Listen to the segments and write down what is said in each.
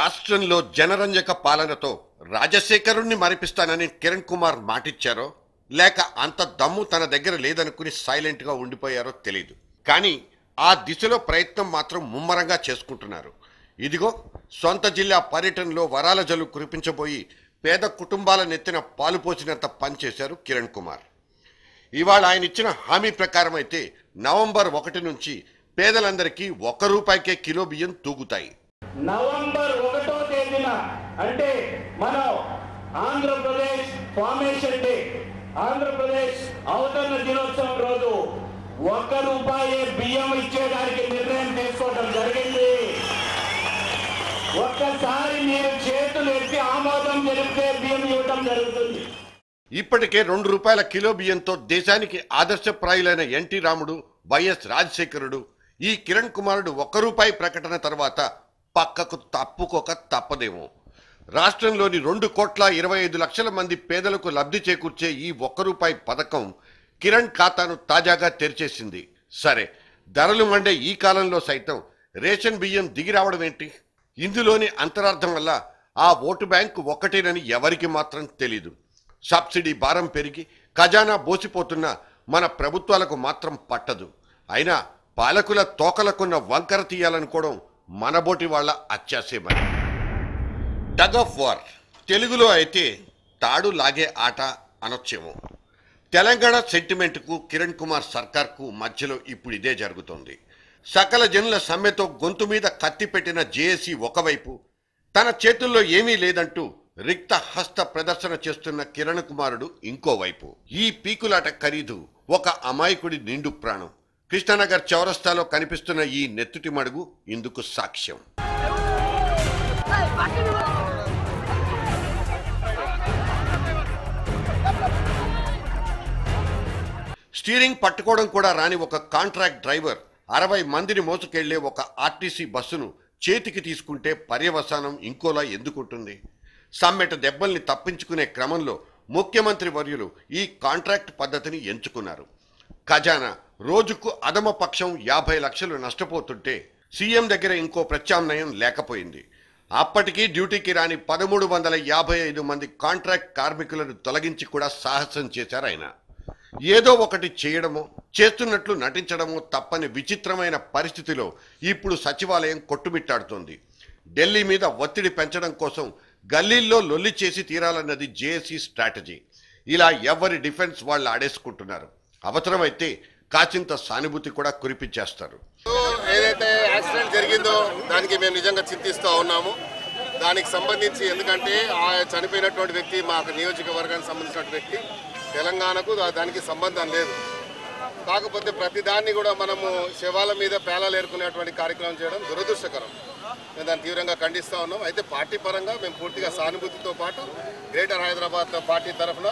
రాష్ట్రంలో జనరంజక పాలనతో రాజశేఖరుణ్ణి మరిపిస్తానని కిరణ్ కుమార్ మాటిచ్చారో లేక అంత దమ్ము తన దగ్గర లేదనుకుని సైలెంట్గా ఉండిపోయారో తెలియదు. కానీ ఆ దిశలో ప్రయత్నం మాత్రం ముమ్మరంగా చేసుకుంటున్నారు. ఇదిగో సొంత జిల్లా పర్యటనలో వరాల జల్లు కురిపించబోయి పేద కుటుంబాల నెత్తిన పాలు పోసినంత పనిచేశారు కిరణ్ కుమార్. ఇవాళ ఆయన ఇచ్చిన హామీ ప్రకారం అయితే నవంబర్ 1 నుంచి పేదలందరికీ ₹1 కిలో బియ్యం తూగుతాయి. నవంబర్ 1వ తేదీన అంటే మనం ఆంధ్రప్రదేశ్ ఫార్మేషన్ డే, ఆంధ్రప్రదేశ్ అవతరణ దినోత్సవం రోజు ₹1 బియ్యం ఇచ్చేదానికి నిర్ణయం తీసుకోవడం జరిగింది. ఒక్కసారి మీరు చేతులు ఎత్తి ఆమోదం తెలిపితే బియ్యం ఇవ్వడం జరుగుతుంది. ఇప్పటికే ₹2 కిలో బియ్యంతో దేశానికి ఆదర్శప్రాయులైన ఎన్టీ రాముడు, వైఎస్ రాజశేఖరుడు, ఈ కిరణ్ కుమారుడు ₹1 ప్రకటన తర్వాత పక్కకు తప్పుకోక తప్పదేమో. రాష్ట్రంలోని 2,25,00,000 మంది పేదలకు లబ్ధి చేకూర్చే ఈ ₹1 పథకం కిరణ్ ఖాతాను తాజాగా తెరిచేసింది. సరే, ధరలు మండే ఈ కాలంలో సైతం రేషన్ బియ్యం దిగి రావడం ఏంటి? ఇందులోని అంతరార్థం వల్ల ఆ ఓటు బ్యాంకు ఒక్కటేనని ఎవరికి మాత్రం తెలీదు. సబ్సిడీ భారం పెరిగి ఖజానా బోసిపోతున్న మన ప్రభుత్వాలకు మాత్రం పట్టదు. అయినా పాలకుల తోకలకున్న వంకర తీయాలనుకోవడం మనబోటి వాళ్ళ అత్యాసే. మరి టగ్ ఆఫ్ వార్, తెలుగులో అయితే తాడు లాగే ఆట అనొచ్చేమో. తెలంగాణ సెంటిమెంట్కు కిరణ్ కుమార్ సర్కార్కు మధ్యలో ఇప్పుడు ఇదే జరుగుతోంది. సకల జనుల సమ్మెతో గొంతు మీద కత్తి పెట్టిన జేఏసీ ఒకవైపు, తన చేతుల్లో ఏమీ లేదంటూ రిక్త హస్త ప్రదర్శన చేస్తున్న కిరణ్ కుమారుడు ఇంకోవైపు. ఈ పీకులాట ఖరీదు ఒక అమాయకుడి నిండు ప్రాణం. కృష్ణనగర్ చౌరస్తాలో కనిపిస్తున్న ఈ నెత్తుటి మడుగు ఇందుకు సాక్ష్యం. స్టీరింగ్ పట్టుకోవడం కూడా రాని ఒక కాంట్రాక్ట్ డ్రైవర్ 60 మందిని మోసుకెళ్లే ఒక ఆర్టీసీ బస్సును చేతికి తీసుకుంటే పర్యవసానం ఇంకోలా ఎందుకుంటుంది? సమ్మెట దెబ్బల్ని తప్పించుకునే క్రమంలో ముఖ్యమంత్రి వర్యులు ఈ కాంట్రాక్ట్ పద్ధతిని ఎంచుకున్నారు. ఖజానా రోజుకు అధమపక్షం 50 లక్షలు నష్టపోతుంటే సీఎం దగ్గర ఇంకో ప్రత్యామ్నాయం లేకపోయింది. అప్పటికీ డ్యూటీకి రాని 1355 మంది కాంట్రాక్ట్ కార్మికులను తొలగించి కూడా సాహసం చేశారు ఆయన. ఏదో ఒకటి చేయడమో చేస్తున్నట్లు నటించడమో తప్పని విచిత్రమైన పరిస్థితిలో ఇప్పుడు సచివాలయం కొట్టుమిట్టాడుతోంది. ఢిల్లీ మీద ఒత్తిడి పెంచడం కోసం గల్లీల్లో లొల్లి చేసి తీరాలన్నది జేఏసీ స్ట్రాటజీ. ఇలా ఎవరి డిఫెన్స్ వాళ్ళు ఆడేసుకుంటున్నారు. అవసరమైతే కాచింత సానుభూతి కూడా కురిపించేస్తారు. ఏదైతే యాక్సిడెంట్ జరిగిందో దానికి మేము నిజంగా చింతిస్తూ ఉన్నాము. దానికి సంబంధించి ఎందుకంటే ఆ చనిపోయినటువంటి వ్యక్తి మాకు నియోజకవర్గానికి సంబంధించిన వ్యక్తి, తెలంగాణకు దానికి సంబంధం లేదు. కాకపోతే ప్రతిదాన్ని కూడా మనము శవాల మీద పేలాలు ఏరుకునేటువంటి కార్యక్రమం చేయడం దురదృష్టకరం. మేము దాన్ని తీవ్రంగా ఖండిస్తూ ఉన్నాం. అయితే పార్టీ పరంగా మేము పూర్తిగా సానుభూతితో పాటు గ్రేటర్ హైదరాబాద్ పార్టీ తరఫున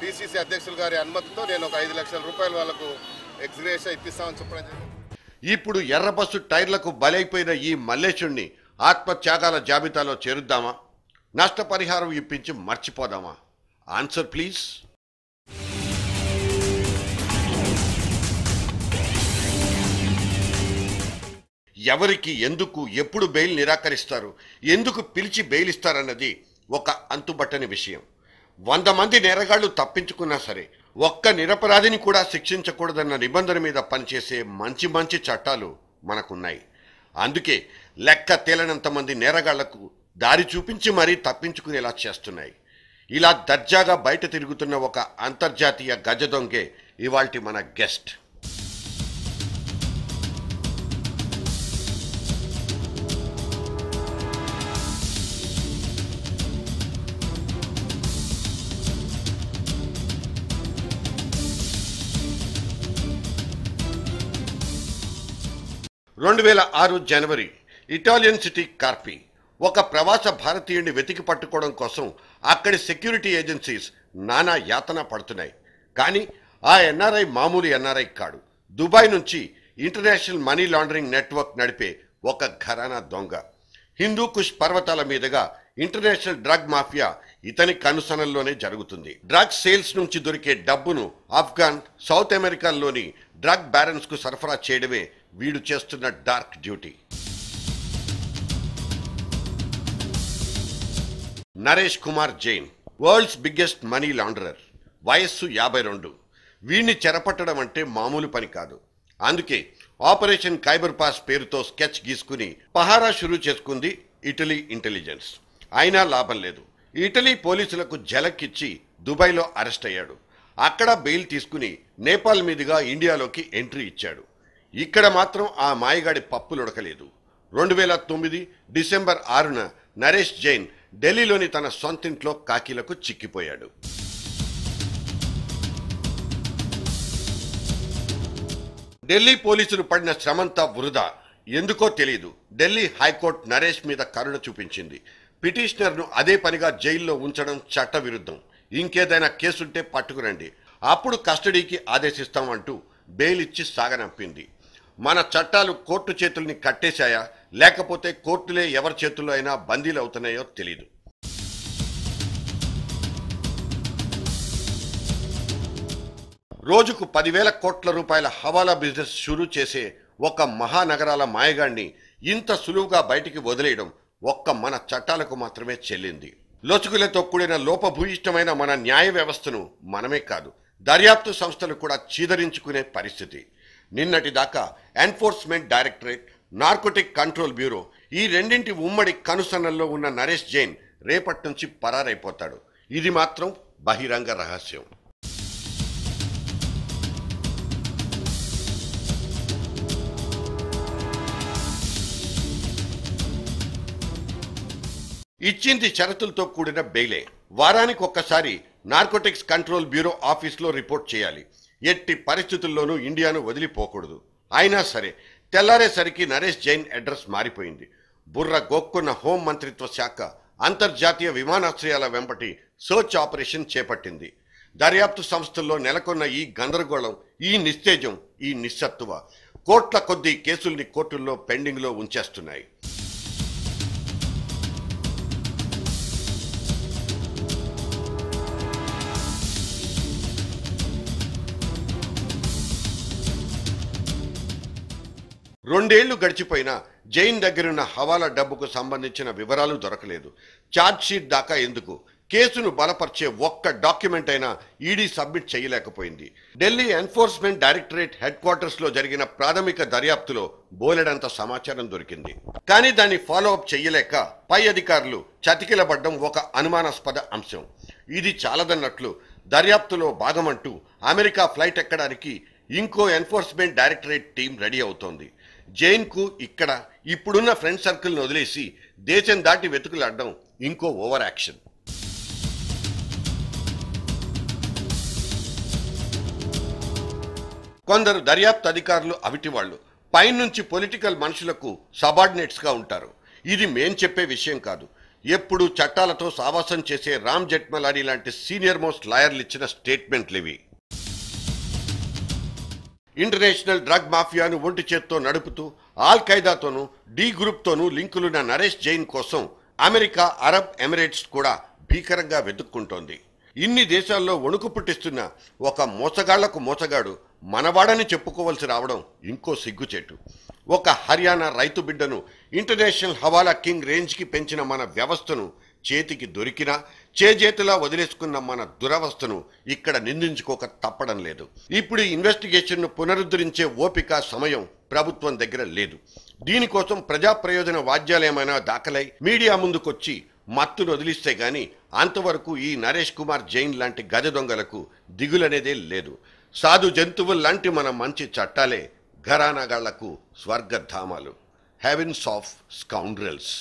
పిసిసి అధ్యక్షులు గారి అనుమతితో నేను ఒక ₹5 లక్షల వాళ్ళకు ఎక్స్గ్రేషియా ఇప్పిస్తామని చెప్పడం జరిగింది. ఇప్పుడు ఎర్ర బస్సు టైర్లకు బలైపోయిన ఈ మల్లేశుణ్ణి ఆత్మత్యాగాల జాబితాలో చేరుద్దామా? నష్టపరిహారం ఇప్పించి మర్చిపోదామా? Answer please. ఎవరికి, ఎందుకు, ఎప్పుడు బెయిల్ నిరాకరిస్తారు, ఎందుకు పిలిచి బెయిల్ ఇస్తారన్నది ఒక అంతుబట్టని విషయం. 100 మంది నేరగాళ్లు తప్పించుకున్నా సరే ఒక్క నిరపరాధిని కూడా శిక్షించకూడదన్న నిబంధన మీద పనిచేసే మంచి మంచి చట్టాలు మనకున్నాయి. అందుకే లెక్క తేలనంత మంది నేరగాళ్లకు దారి చూపించి మరీ తప్పించుకునేలా చేస్తున్నాయి. ఇలా దర్జాగా బయట తిరుగుతున్న ఒక అంతర్జాతీయ గజ దొంగే ఇవాల్టి మన గెస్ట్. జనవరి 2006 ఇటాలియన్ సిటీ కార్పి ఒక ప్రవాస భారతీయుడిని వెతికి పట్టుకోవడం కోసం అక్కడి సెక్యూరిటీ ఏజెన్సీస్ నానా యాతన పడుతున్నాయి. కానీ ఆ ఎన్ఆర్ఐ మామూలు ఎన్ఆర్ఐ కాడు. దుబాయ్ నుంచి ఇంటర్నేషనల్ మనీ లాండరింగ్ నెట్వర్క్ నడిపే ఒక ఘరానా దొంగ. హిందూ కుష్ పర్వతాల మీదుగా ఇంటర్నేషనల్ డ్రగ్ మాఫియా ఇతని కనుసనల్లోనే జరుగుతుంది. డ్రగ్ సేల్స్ నుంచి దొరికే డబ్బును ఆఫ్ఘాన్, సౌత్ అమెరికాలోని డ్రగ్ బ్యారన్స్ కు సరఫరా చేయడమే వీడు చేస్తున్న dark duty. Naresh Kumar Jain, world's biggest money launderer, వయస్సు 52. వీణ్ణి చెరపట్టడం అంటే మామూలు పని కాదు. అందుకే ఆపరేషన్ ఖైబర్ పాస్ పేరుతో స్కెచ్ గీసుకుని పహారా షురూ చేసుకుంది ఇటలీ ఇంటెలిజెన్స్. అయినా లాభం లేదు. ఇటలీ పోలీసులకు ఝలక్కిచ్చి దుబాయ్లో అరెస్ట్ అయ్యాడు. అక్కడ బెయిల్ తీసుకుని నేపాల్ మీదుగా ఇండియాలోకి ఎంట్రీ ఇచ్చాడు. ఇక్కడ మాత్రం ఆ మాయగాడి పప్పులుడకలేదు. 2009 డిసెంబర్ 6న నరేష్ జైన్ ఢిల్లీలోని తన సొంతింట్లో కాకీలకు చిక్కిపోయాడు. ఢిల్లీ పోలీసులు పడిన శ్రమంతా వృధా. ఎందుకో తెలియదు. ఢిల్లీ హైకోర్టు నరేష్ మీద కరుణ చూపించింది. పిటిషనర్ను అదే పనిగా జైల్లో ఉంచడం చట్ట విరుద్ధం. ఇంకేదైనా కేసుంటే పట్టుకురండి, అప్పుడు కస్టడీకి ఆదేశిస్తామంటూ బెయిల్ ఇచ్చి సాగనంపింది. మన చట్టాలు కోర్టు చేతుల్ని కట్టేశాయా, లేకపోతే కోర్టులే ఎవరి చేతుల్లో అయినా బందీలు అవుతున్నాయో తెలీదు. రోజుకు 10,000 కోట్ల రూపాయల హవాలా బిజినెస్ షురూ చేసే ఒక మహానగరాల మాయగాడిని ఇంత సులువుగా బయటికి వదిలేయడం ఒక్క మన చట్టాలకు మాత్రమే చెల్లింది. లొచుకులతో కూడిన లోపభూయిష్టమైన మన న్యాయ వ్యవస్థను మనమే కాదు, దర్యాప్తు సంస్థలు కూడా చీదరించుకునే పరిస్థితి. నిన్నటి దాకా enforcement directorate, narcotic control bureau ఈ రెండింటి ఉమ్మడి కనుసన్నల్లో ఉన్న నరేష్ జైన్ రేపటి నుంచి పరారైపోతాడు. ఇది మాత్రం బహిరంగ రహస్యం. ఇచ్చింది షరతులతో కూడిన బెయిలే. వారానికి ఒక్కసారి నార్కోటిక్స్ కంట్రోల్ బ్యూరో ఆఫీస్లో రిపోర్ట్ చేయాలి. ఎట్టి పరిస్థితుల్లోనూ ఇండియాను వదిలిపోకూడదు. అయినా సరే తెల్లారేసరికి నరేష్ జైన్ అడ్రస్ మారిపోయింది. బుర్ర గోక్కున్న హోం మంత్రిత్వ శాఖ అంతర్జాతీయ విమానాశ్రయాల వెంబటి సర్చ్ ఆపరేషన్ చేపట్టింది. దర్యాప్తు సంస్థల్లో నెలకొన్న ఈ గందరగోళం, ఈ నిస్తేజం, ఈ నిస్సత్తువ కోట్ల కొద్దీ కేసుల్ని కోర్టుల్లో పెండింగ్లో ఉంచేస్తున్నాయి. రెండేళ్లు గడిచిపోయినా జైన్ దగ్గరున్న హవాలా డబ్బుకు సంబంధించిన వివరాలు దొరకలేదు. ఛార్జ్ షీట్ దాకా ఎందుకు, కేసును బలపరిచే ఒక్క డాక్యుమెంట్ అయినా ఈడీ సబ్మిట్ చేయలేకపోయింది. Delhi enforcement directorate head quarters లో జరిగిన ప్రాథమిక దర్యాప్తులో బోలెడంత సమాచారం దొరికింది. కానీ దాన్ని ఫాలో అప్ చెయ్యలేక పై అధికారులు చతికిలబడ్డం ఒక అనుమానాస్పద అంశం. ఇది చాలదన్నట్లు దర్యాప్తులో భాగమంటూ అమెరికా ఫ్లైట్ ఎక్కడానికి ఇంకో ఎన్ఫోర్స్మెంట్ డైరెక్టరేట్ టీం రెడీ అవుతోంది. జైన్కు ఇక్కడ ఇప్పుడున్న ఫ్రెండ్ సర్కిల్ను వదిలేసి దేశం దాటి వెతుకులాడడం ఇంకో ఓవర్ యాక్షన్. కొందరు దర్యాప్తు అధికారులు అవిటివాళ్లు, పైనుంచి పొలిటికల్ మనుషులకు సబార్డినేట్స్గా ఉంటారు. ఇది మేం చెప్పే విషయం కాదు. ఎప్పుడు చట్టాలతో సావాసం చేసే రామ్ జెట్మలానీ లాంటి సీనియర్ మోస్ట్ లాయర్లు ఇచ్చిన స్టేట్మెంట్లివి. ఇంటర్నేషనల్ డ్రగ్ మాఫియాను ఒంటి చేత్తో నడుపుతూ ఆల్ ఖైదాతోనూ డి గ్రూప్తోనూ లింకులున్న నరేష్ జైన్ కోసం అమెరికా, అరబ్ ఎమిరేట్స్ కూడా భీకరంగా వెతుక్కుంటోంది. ఇన్ని దేశాల్లో వణుకు పుట్టిస్తున్న ఒక మోసగాళ్లకు మోసగాడు మనవాడని చెప్పుకోవలసి రావడం ఇంకో సిగ్గుచేటు. ఒక హర్యానా రైతు బిడ్డను ఇంటర్నేషనల్ హవాలా కింగ్ రేంజ్కి పెంచిన మన వ్యవస్థను చేతికి దొరికినా చేజేతులా వదిలేసుకున్న మన దురవస్థను ఇక్కడ నిందించుకోక తప్పడం లేదు. ఇప్పుడు ఇన్వెస్టిగేషన్ను పునరుద్ధరించే ఓపిక, సమయం ప్రభుత్వం దగ్గర లేదు. దీనికోసం ప్రజా ప్రయోజన వాద్యాలేమైనా దాఖలై మీడియా ముందుకొచ్చి మత్తును వదిలిస్తే గాని అంతవరకు ఈ నరేష్ కుమార్ జైన్ లాంటి గజ దొంగలకు దిగులనేదే లేదు. సాధు జంతువుల్లాంటి మన మంచి చట్టాలే ఘరానాగాళ్లకు స్వర్గధామాలు. Heavens of scoundrels.